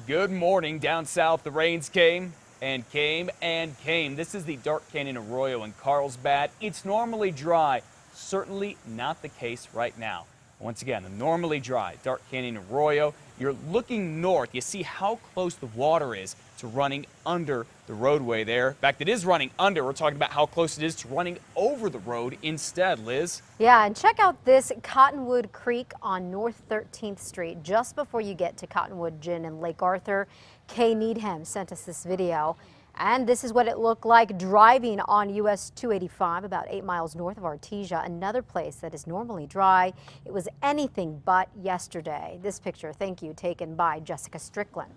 Good morning. Down south, the rains came and came and came. This is the Dark Canyon Arroyo in Carlsbad. It's normally dry. Certainly not the case right now. Once again, the normally dry Dark Canyon Arroyo. You're looking north. You see how close the water is to running under the roadway there. In fact, it is running under. We're talking about how close it is to running over the road instead, Liz. Yeah, and check out this Cottonwood Creek on North 13th Street, just before you get to Cottonwood Gin in Lake Arthur. Kay Needham sent us this video. And this is what it looked like driving on US 285 about 8 miles north of Artesia, another place that is normally dry. It was anything but yesterday. This picture, thank you, taken by Jessica Strickland.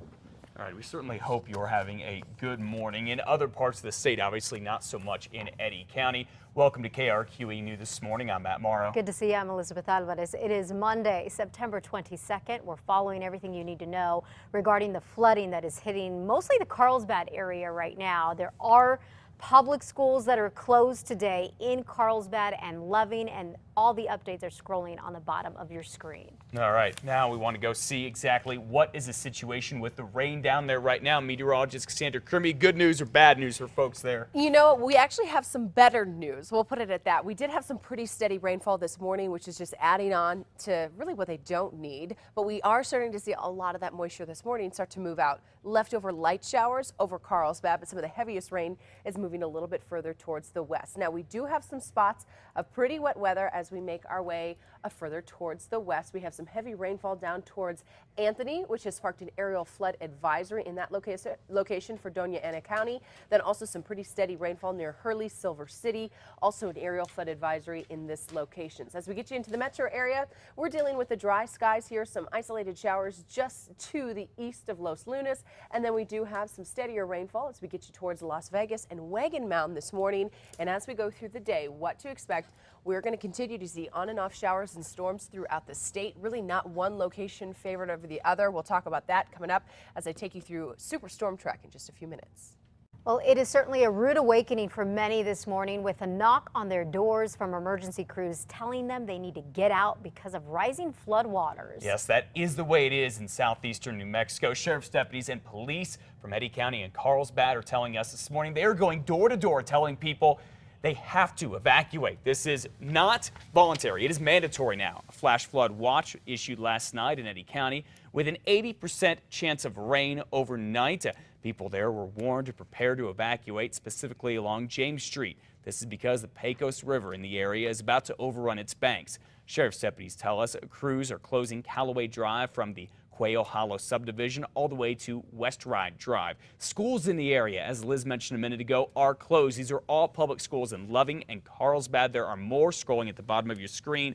All right, we certainly hope you're having a good morning. In other parts of the state, obviously not so much in Eddy County. Welcome to KRQE News This Morning. I'm Matt Morrow. Good to see you. I'm Elizabeth Alvarez. It is Monday, September 22nd. We're following everything you need to know regarding the flooding that is hitting mostly the Carlsbad area right now. There are public schools that are closed today in Carlsbad and Loving, and all the updates are scrolling on the bottom of your screen. All right, now we want to go see exactly what is the situation with the rain down there right now. Meteorologist Cassandra Crimmy, good news or bad news for folks there? You know, we actually have some better news. We'll put it at that. We did have some pretty steady rainfall this morning, which is just adding on to really what they don't need. But we are starting to see a lot of that moisture this morning start to move out. Leftover light showers over Carlsbad, but some of the heaviest rain is moving a little bit further towards the west. Now, we do have some spots of pretty wet weather as we make our way further towards the west. We have some heavy rainfall down towards Anthony, which has sparked an aerial flood advisory in that location for Doña Ana County. Then also some pretty steady rainfall near Hurley, Silver City. Also an aerial flood advisory in this location. So as we get you into the metro area, we're dealing with the dry skies here. Some isolated showers just to the east of Los Lunas. And then we do have some steadier rainfall as we get you towards Las Vegas and Wagon Mountain this morning. And as we go through the day, what to expect, we're going to continue to see on and off showers and storms throughout the state. Really not one location favored over the other. We'll talk about that coming up as I take you through Superstorm Track in just a few minutes. Well, it is certainly a rude awakening for many this morning, with a knock on their doors from emergency crews telling them they need to get out because of rising floodwaters. Yes, that is the way it is in southeastern New Mexico. Sheriff's deputies and police from Eddy County and Carlsbad are telling us this morning they are going door to door telling people they have to evacuate. This is not voluntary. It is mandatory now. A flash flood watch issued last night in Eddy County with an 80% chance of rain overnight. People there were warned to prepare to evacuate, specifically along James Street. This is because the Pecos River in the area is about to overrun its banks. Sheriff's deputies tell us crews are closing Callaway Drive from the Quail Hollow subdivision all the way to West Ride Drive. Schools in the area, as Liz mentioned a minute ago, are closed. These are all public schools in Loving and Carlsbad. There are more scrolling at the bottom of your screen,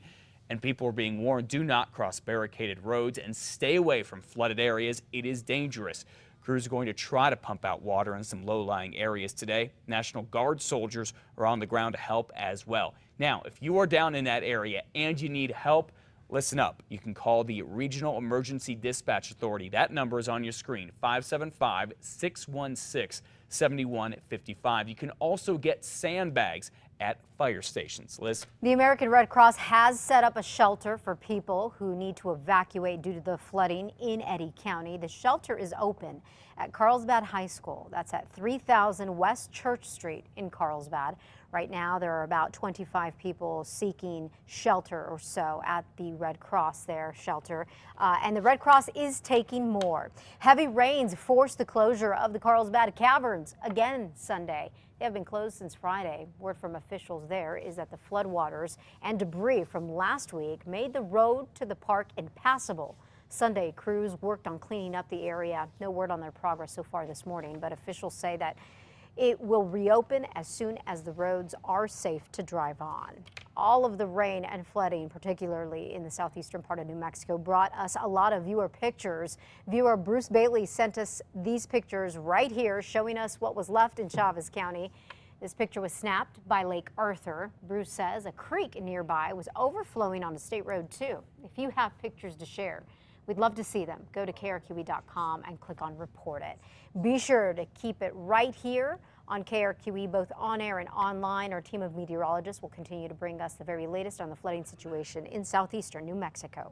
and people are being warned, do not cross barricaded roads and stay away from flooded areas. It is dangerous. Crews are going to try to pump out water in some low-lying areas today. National Guard soldiers are on the ground to help as well. Now, if you are down in that area and you need help, listen up. You can call the Regional Emergency Dispatch Authority. That number is on your screen, 575-616-7155. You can also get sandbags at fire stations. Liz? The American Red Cross has set up a shelter for people who need to evacuate due to the flooding in Eddy County. The shelter is open at Carlsbad High School. That's at 3000 West Church Street in Carlsbad. Right now, there are about 25 people seeking shelter or so at the Red Cross there shelter. And the Red Cross is taking more. Heavy rains forced the closure of the Carlsbad Caverns again Sunday. They have been closed since Friday. Word from officials there is that the floodwaters and debris from last week made the road to the park impassable. Sunday, crews worked on cleaning up the area. No word on their progress so far this morning, but officials say that it will reopen as soon as the roads are safe to drive on. All of the rain and flooding, particularly in the southeastern part of New Mexico, brought us a lot of viewer pictures. Viewer Bruce Bailey sent us these pictures right here, showing us what was left in Chavez County. This picture was snapped by Lake Arthur. Bruce says a creek nearby was overflowing on a state road too. If you have pictures to share, we'd love to see them. Go to KRQE.com and click on Report It. Be sure to keep it right here on KRQE, both on air and online. Our team of meteorologists will continue to bring us the very latest on the flooding situation in southeastern New Mexico.